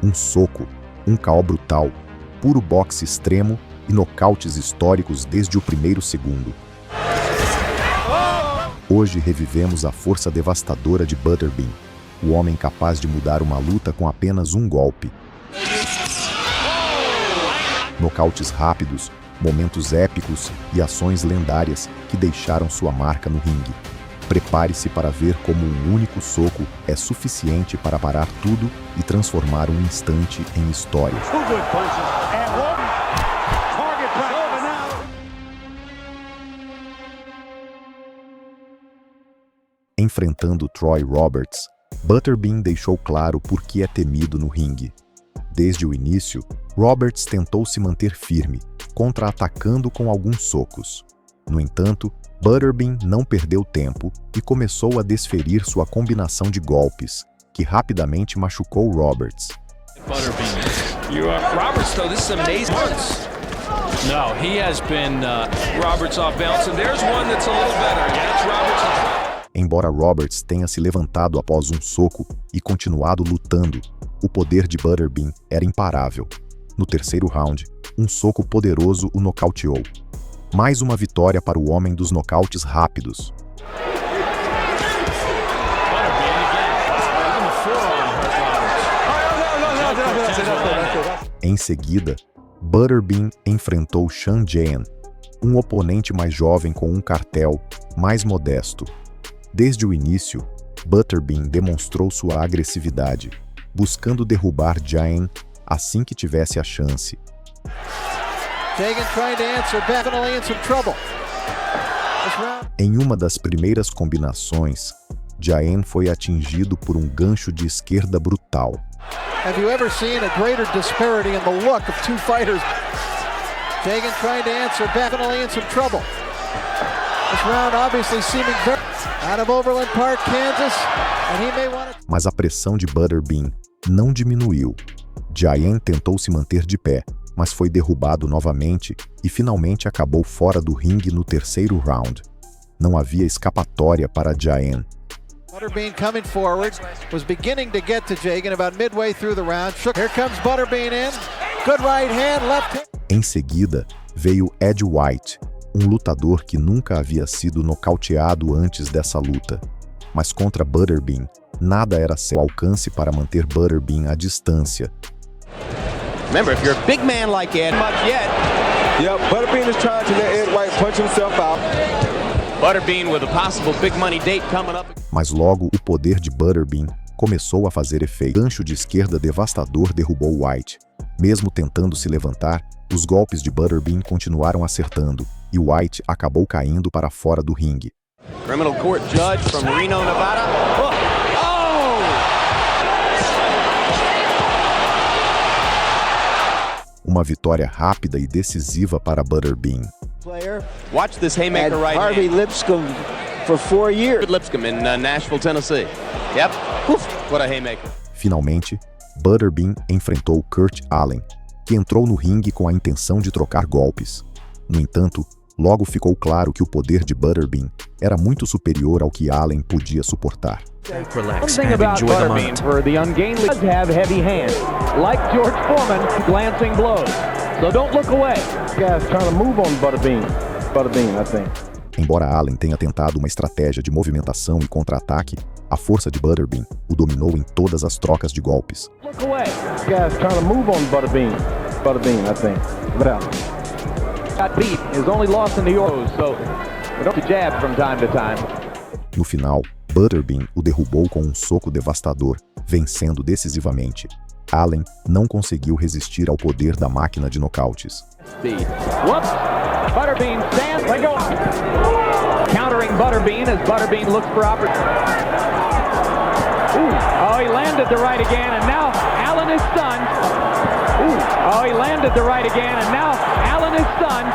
Um soco, um KO brutal, puro boxe extremo e nocautes históricos desde o primeiro segundo. Hoje revivemos a força devastadora de Butterbean, o homem capaz de mudar uma luta com apenas um golpe. Nocautes rápidos, momentos épicos e ações lendárias que deixaram sua marca no ringue. Prepare-se para ver como um único soco é suficiente para parar tudo e transformar um instante em história. Enfrentando Troy Roberts, Butterbean deixou claro por que é temido no ringue. Desde o início, Roberts tentou se manter firme, contra-atacando com alguns socos. No entanto, Butterbean não perdeu tempo e começou a desferir sua combinação de golpes, que rapidamente machucou Roberts. Roberts, though, this is amazing. No, he has been Roberts off balance, and there's one that's a little better. That's Roberts. Embora Roberts tenha se levantado após um soco e continuado lutando, o poder de Butterbean era imparável. No terceiro round, um soco poderoso o nocauteou. Mais uma vitória para o homem dos nocautes rápidos. Em seguida, Butterbean enfrentou Sean Jayan, um oponente mais jovem com um cartel mais modesto. Desde o início, Butterbean demonstrou sua agressividade, buscando derrubar Jayan assim que tivesse a chance. Em uma das primeiras combinações, Jayan foi atingido por um gancho de esquerda brutal. Have you ever seen a greater disparity in the look of two fighters? Jagan trying to answer, definitely in some trouble. This round obviously seeming very out of Overland Park, Kansas, and he may want to... Mas a pressão de Butterbean não diminuiu. Jayan tentou se manter de pé, mas foi derrubado novamente e finalmente acabou fora do ringue no terceiro round. Não havia escapatória para Jayan. Butterbean coming forward, was beginning to get to Jagan about midway through the round. Here comes Butterbean in. Good right hand, left hand. Em seguida, veio Ed White, um lutador que nunca havia sido nocauteado antes dessa luta. Mas contra Butterbean, nada era seu alcance para manter Butterbean à distância. Remember, if you're a big man like Ed, much yet. Yeah, Butterbean is trying to let Ed White punch himself out. Butterbean with a possible big money date coming up. Mas logo o poder de Butterbean começou a fazer efeito. O gancho de esquerda devastador derrubou White. Mesmo tentando se levantar, os golpes de Butterbean continuaram acertando, e White acabou caindo para fora do ringue. Criminal court judge from Reno, Nevada. Oh! Uma vitória rápida e decisiva para Butterbean. Watch this haymaker right Harvey hand. Lipscomb for 4 years. Lipscomb in Nashville, Tennessee. Yep. Oof, what a haymaker. Finalmente, Butterbean enfrentou Kurt Allen, que entrou no ringue com a intenção de trocar golpes. No entanto, logo ficou claro que o poder de Butterbean era muito superior ao que Allen podia suportar. Relax and enjoy the moment. For the ungainly does have heavy hands, like George Foreman, glancing blows. So don't look away. Guys trying to move on Butterbean, I think. Embora Allen tenha tentado uma estratégia de movimentação e contra-ataque, a força de Butterbean o dominou em todas as trocas de golpes. Look away. Guys trying to move on Butterbean, I think. Got beat. His only loss in the Euros, so don't jab from time to time. No final, Butterbean o derrubou com um soco devastador, vencendo decisivamente. Allen não conseguiu resistir ao poder da máquina de nocautes. Whoops! Butterbean stands. Let go. Countering Butterbean as Butterbean looks for opportunity. Oh, he landed the right again, and now Allen is stunned. Oh, he landed the right again, and now Allen is stunned.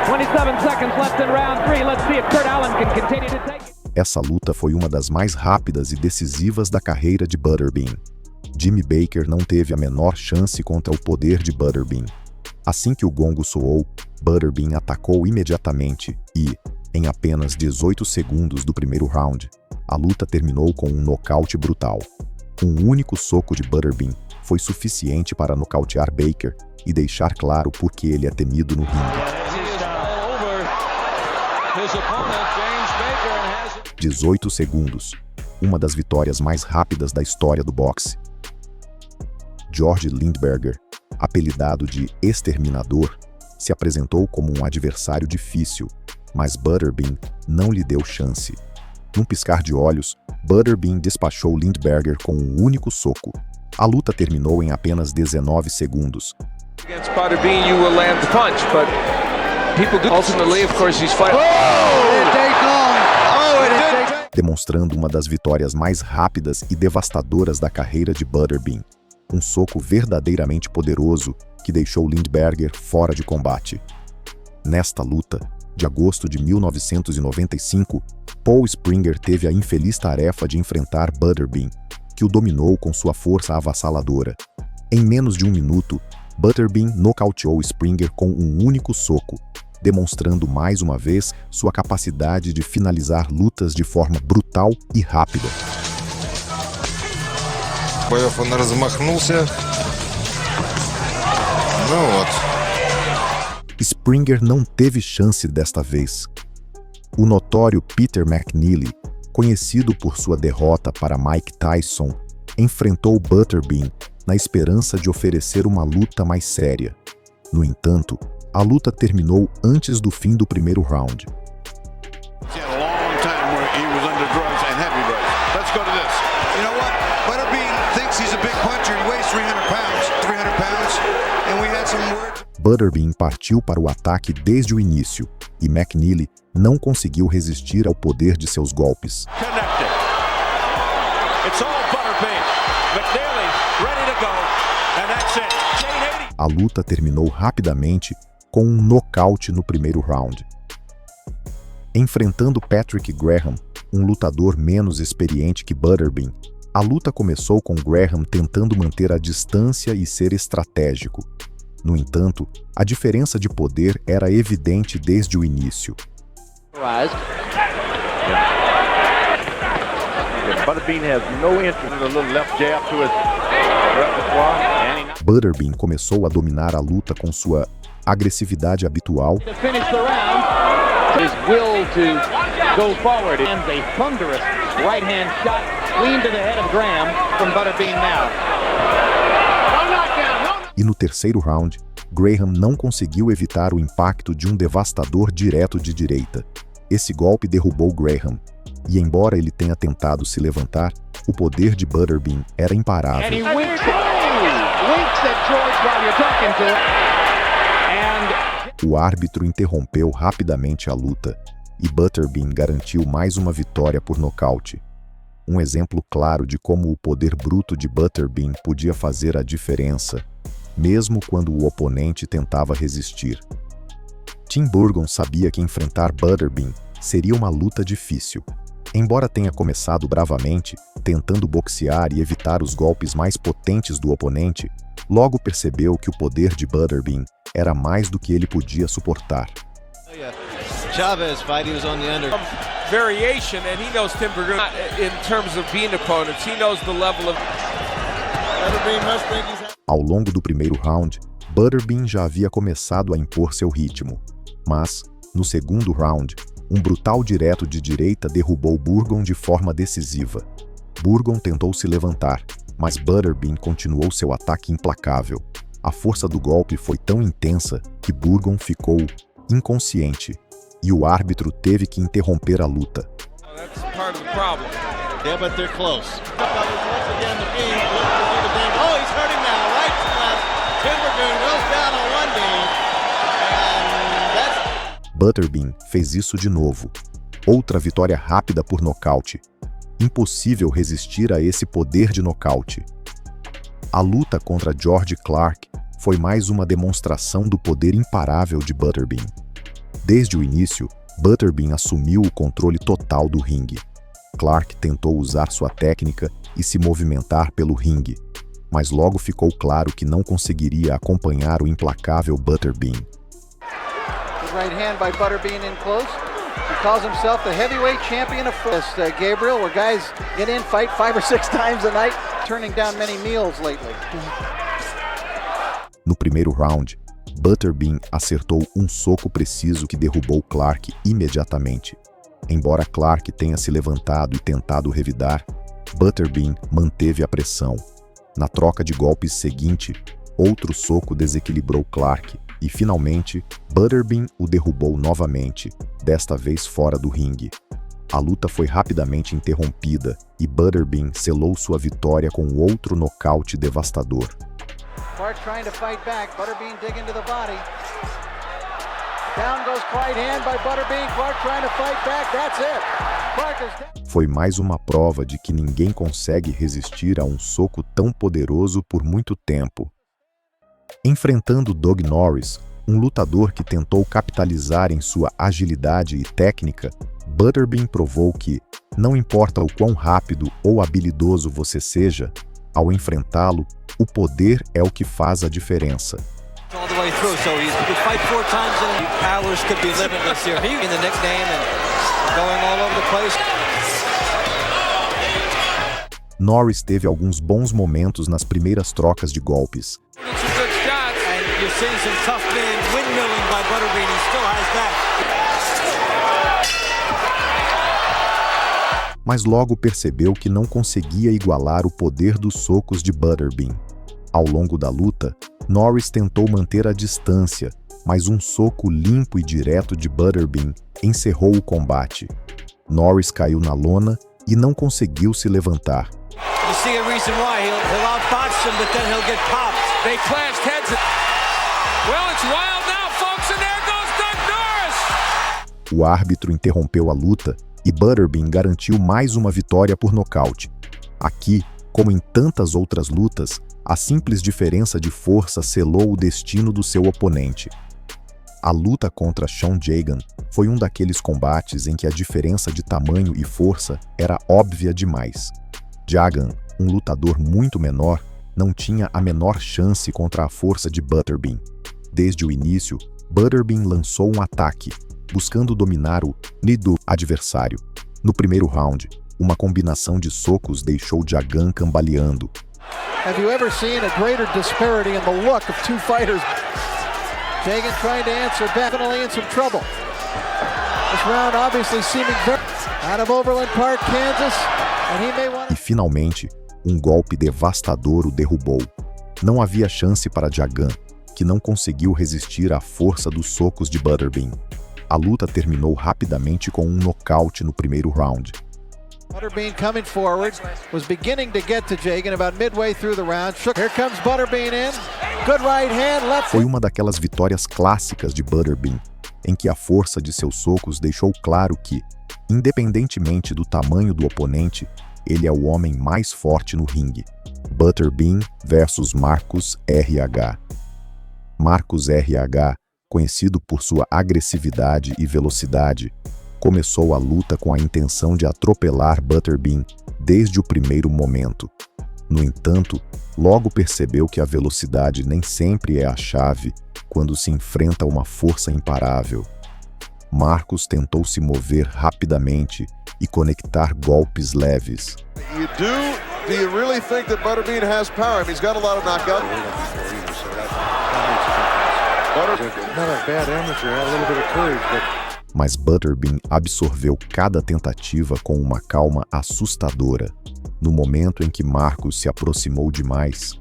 27 seconds left in round 3. Let's see if Kurt Allen can continue to take it. Essa luta foi uma das mais rápidas e decisivas da carreira de Butterbean. Jimmy Baker não teve a menor chance contra o poder de Butterbean. Assim que o gongo soou, Butterbean atacou imediatamente e, em apenas 18 segundos do primeiro round, a luta terminou com um nocaute brutal. Um único soco de Butterbean foi suficiente para nocautear Baker e deixar claro por que ele é temido no ringue. 18 segundos, uma das vitórias mais rápidas da história do boxe. George Lindberger, apelidado de Exterminador, se apresentou como um adversário difícil, mas Butterbean não lhe deu chance. Num piscar de olhos, Butterbean despachou Lindberger com um único soco. A luta terminou em apenas 19 segundos. Against Butterbean, you will land the punch, but people do ultimately, of course, he's fighting. Demonstrando uma das vitórias mais rápidas e devastadoras da carreira de Butterbean. Um soco verdadeiramente poderoso que deixou Lindberger fora de combate. Nesta luta, de agosto de 1995, Paul Springer teve a infeliz tarefa de enfrentar Butterbean, que o dominou com sua força avassaladora. Em menos de um minuto, Butterbean nocauteou Springer com um único soco, demonstrando mais uma vez sua capacidade de finalizar lutas de forma brutal e rápida. Он размахнулся. Ну вот. Springer não teve chance desta vez. O notório Peter McNeely, conhecido por sua derrota para Mike Tyson, enfrentou Butterbean na esperança de oferecer uma luta mais séria. No entanto, a luta terminou antes do fim do primeiro round. Butterbean partiu para o ataque desde o início, e McNeely não conseguiu resistir ao poder de seus golpes. A luta terminou rapidamente com um nocaute no primeiro round. Enfrentando Patrick Graham, um lutador menos experiente que Butterbean, a luta começou com Graham tentando manter a distância e ser estratégico. No entanto, a diferença de poder era evidente desde o início. Butterbean começou a dominar a luta com sua agressividade habitual. E no terceiro round, Graham não conseguiu evitar o impacto de um devastador direto de direita. Esse golpe derrubou Graham, e embora ele tenha tentado se levantar, o poder de Butterbean era imparável. O árbitro interrompeu rapidamente a luta, e Butterbean garantiu mais uma vitória por nocaute. Um exemplo claro de como o poder bruto de Butterbean podia fazer a diferença, mesmo quando o oponente tentava resistir. Tim Burgon sabia que enfrentar Butterbean seria uma luta difícil. Embora tenha começado bravamente, tentando boxear e evitar os golpes mais potentes do oponente, logo percebeu que o poder de Butterbean era mais do que ele podia suportar. Chavez fighting was on the under. Variation, and he knows Tim Burgon in terms of being opponents. He knows the level of. Ao longo do primeiro round, Butterbean já havia começado a impor seu ritmo. Mas, no segundo round, um brutal direto de direita derrubou Burgon de forma decisiva. Burgon tentou se levantar, mas Butterbean continuou seu ataque implacável. A força do golpe foi tão intensa que Burgon ficou inconsciente, e o árbitro teve que interromper a luta. Butterbean fez isso de novo. Outra vitória rápida por nocaute. Impossível resistir a esse poder de nocaute. A luta contra George Clark foi mais uma demonstração do poder imparável de Butterbean. Desde o início, Butterbean assumiu o controle total do ringue. Clark tentou usar sua técnica e se movimentar pelo ringue, mas logo ficou claro que não conseguiria acompanhar o implacável Butterbean. Right hand by Butterbean in close. He calls himself the heavyweight champion of Gabriel, where guys get in, fight 5 or 6 times a night. turning down many meals lately. No primeiro round, Butterbean acertou um soco preciso que derrubou Clark imediatamente. Embora Clark tenha se levantado e tentado revidar, Butterbean manteve a pressão. Na troca de golpes seguinte, outro soco desequilibrou Clark e, finalmente, Butterbean o derrubou novamente, desta vez fora do ringue. A luta foi rapidamente interrompida e Butterbean selou sua vitória com outro nocaute devastador. Clark trying to fight back. Butterbean digging to the body. Down goes right hand by Butterbean. Clark trying to fight back. That's it. Clark is down. Foi mais uma prova de que ninguém consegue resistir a um soco tão poderoso por muito tempo. Enfrentando Doug Norris, um lutador que tentou capitalizar em sua agilidade e técnica, Butterbean provou que, não importa o quão rápido ou habilidoso você seja, ao enfrentá-lo, o poder é o que faz a diferença. Norris teve alguns bons momentos nas primeiras trocas de golpes. Mas logo percebeu que não conseguia igualar o poder dos socos de Butterbean. Ao longo da luta, Norris tentou manter a distância, mas um soco limpo e direto de Butterbean encerrou o combate. Norris caiu na lona e não conseguiu se levantar. O árbitro interrompeu a luta e Butterbean garantiu mais uma vitória por nocaute. Aqui, como em tantas outras lutas, a simples diferença de força selou o destino do seu oponente. A luta contra Sean Jagan foi um daqueles combates em que a diferença de tamanho e força era óbvia demais. Jagan, um lutador muito menor, não tinha a menor chance contra a força de Butterbean. Desde o início, Butterbean lançou um ataque, buscando dominar o knee do adversário. No primeiro round, uma combinação de socos deixou Jagan cambaleando. Have you ever seen a greater disparity in the look of two fighters? Jagan trying to answer back, definitely in some trouble. This round obviously seeming very out of Overland Park, Kansas, and he may want. E finalmente, um golpe devastador o derrubou. Não havia chance para Jagan, que não conseguiu resistir à força dos socos de Butterbean. A luta terminou rapidamente com um nocaute no primeiro round. Butterbean coming forward, was beginning to get to Jagan about midway through the round. Here comes Butterbean in. Good right hand, left. Foi uma daquelas vitórias clássicas de Butterbean, em que a força de seus socos deixou claro que, independentemente do tamanho do oponente, ele é o homem mais forte no ringue. Butterbean versus Marcus RH. Marcus RH, conhecido por sua agressividade e velocidade, começou a luta com a intenção de atropelar Butterbean desde o primeiro momento. No entanto, logo percebeu que a velocidade nem sempre é a chave quando se enfrenta uma força imparável. Marcus tentou se mover rapidamente e conectar golpes leves. Do you really think that Butterbean has power? I mean, he's got a lot of knockout. Mas Butterbean absorveu cada tentativa com uma calma assustadora. No momento em que Marcus se aproximou demais,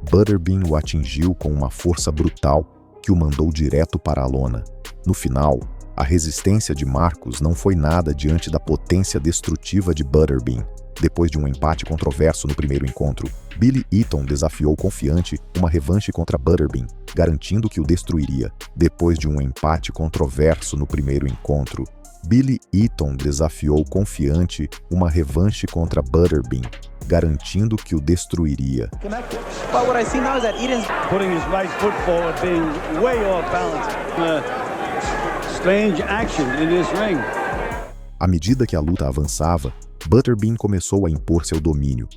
Butterbean o atingiu com uma força brutal que o mandou direto para a lona. No final, a resistência de Marcus não foi nada diante da potência destrutiva de Butterbean. Depois de um empate controverso no primeiro encontro, Billy Eaton desafiou confiante uma revanche contra Butterbean, garantindo que o destruiria. Depois de um empate controverso no primeiro encontro, Billy Eaton desafiou confiante uma revanche contra Butterbean, garantindo que o destruiria. But what I see now is that Eaton's putting his right foot forward, being way off balance. Strange action in this ring. À medida que a luta avançava, Butterbean começou a impor seu domínio,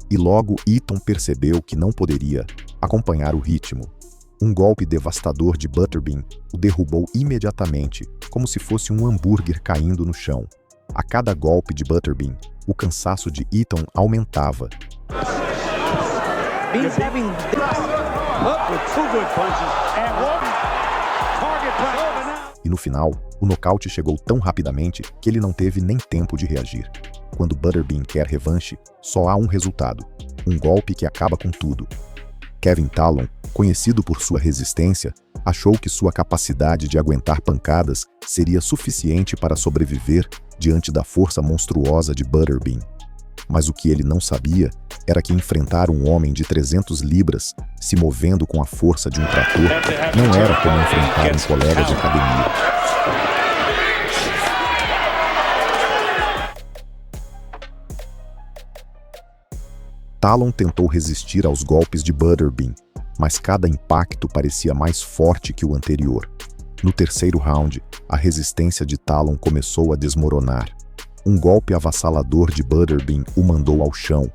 e logo Eaton percebeu que não poderia acompanhar o ritmo. Um golpe devastador de Butterbean o derrubou imediatamente, como se fosse um hambúrguer caindo no chão. A cada golpe de Butterbean, o cansaço de Eaton aumentava. E no final, o nocaute chegou tão rapidamente que ele não teve nem tempo de reagir. Quando Butterbean quer revanche, só há um resultado: um golpe que acaba com tudo. Kevin Talon, conhecido por sua resistência, achou que sua capacidade de aguentar pancadas seria suficiente para sobreviver diante da força monstruosa de Butterbean. Mas o que ele não sabia era que enfrentar um homem de 300 libras, se movendo com a força de um trator, não era como enfrentar um colega de academia. Talon tentou resistir aos golpes de Butterbean, mas cada impacto parecia mais forte que o anterior. No terceiro round, a resistência de Talon começou a desmoronar. Um golpe avassalador de Butterbean o mandou ao chão.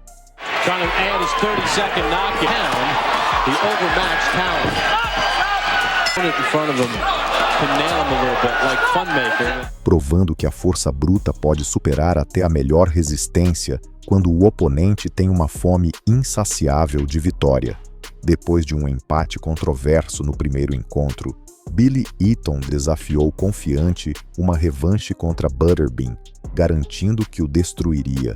Provando que a força bruta pode superar até a melhor resistência quando o oponente tem uma fome insaciável de vitória. Depois de um empate controverso no primeiro encontro, Billy Eaton desafiou confiante uma revanche contra Butterbean, garantindo que o destruiria.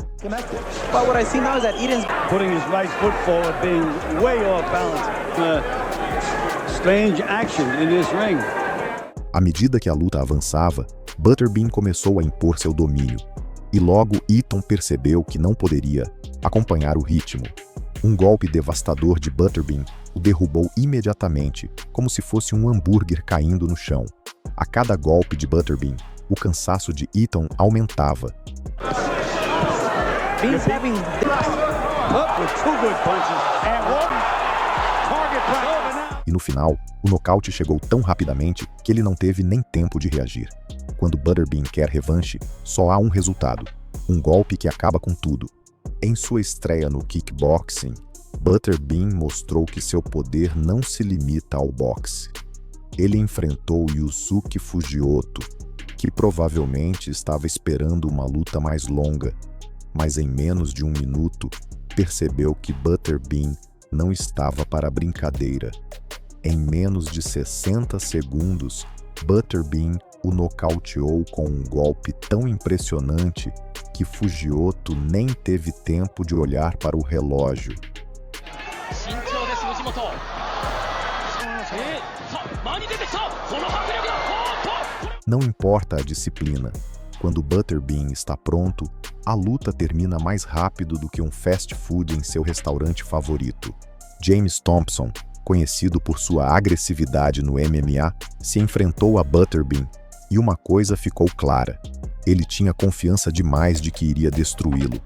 À medida que a luta avançava, Butterbean começou a impor seu domínio, e logo Eaton percebeu que não poderia acompanhar o ritmo. Um golpe devastador de Butterbean o derrubou imediatamente, como se fosse um hambúrguer caindo no chão. A cada golpe de Butterbean, o cansaço de Eaton aumentava. E no final, o nocaute chegou tão rapidamente que ele não teve nem tempo de reagir. Quando Butterbean quer revanche, só há um resultado: um golpe que acaba com tudo. Em sua estreia no kickboxing, Butterbean mostrou que seu poder não se limita ao boxe. Ele enfrentou Yusuke Fujioto, que provavelmente estava esperando uma luta mais longa, mas em menos de um minuto, percebeu que Butterbean não estava para brincadeira. Em menos de 60 segundos, Butterbean o nocauteou com um golpe tão impressionante que Fujioto nem teve tempo de olhar para o relógio. Não importa a disciplina, quando Butterbean está pronto, a luta termina mais rápido do que um fast food em seu restaurante favorito. James Thompson, conhecido por sua agressividade no MMA, se enfrentou a Butterbean e uma coisa ficou clara: ele tinha confiança demais de que iria destruí-lo.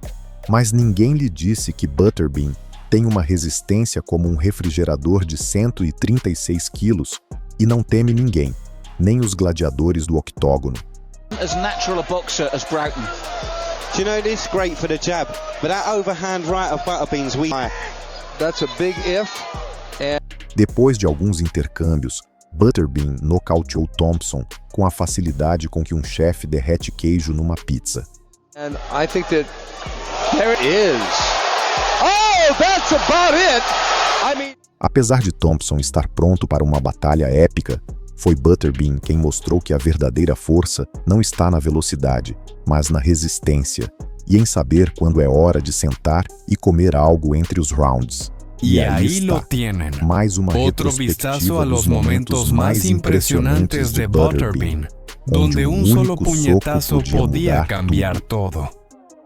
Mas ninguém lhe disse que Butterbean tem uma resistência como um refrigerador de 136 quilos e não teme ninguém, nem os gladiadores do octógono. As natural a boxer as Broughton. Do you know this? Great for the jab, but that overhand right of Butterbean's weak. That's a big if. Depois de alguns intercâmbios, Butterbean nocauteou Thompson com a facilidade com que um chefe derrete queijo numa pizza. And I think that there it is. Oh, that's about it. I mean... Apesar de Thompson estar pronto para uma batalha épica, foi Butterbean quem mostrou que a verdadeira força não está na velocidade, mas na resistência, e em saber quando é hora de sentar e comer algo entre os rounds. Y ahí lo tienen, otro vistazo a los momentos más impresionantes de Butterbean, donde un solo puñetazo podía cambiar todo.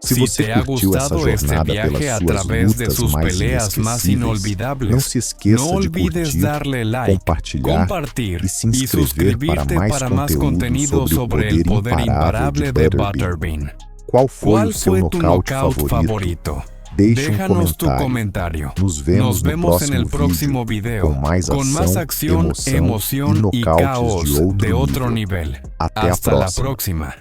Si te ha gustado este viaje a través de sus peleas más inolvidables, no olvides darle like, compartir y suscribirte para más contenido sobre el poder imparable de Butterbean. ¿Cuál fue tu knockout favorito? Déjanos tu comentario. Nos vemos en el próximo video con más acción, emoción y caos de otro nivel. Hasta la próxima.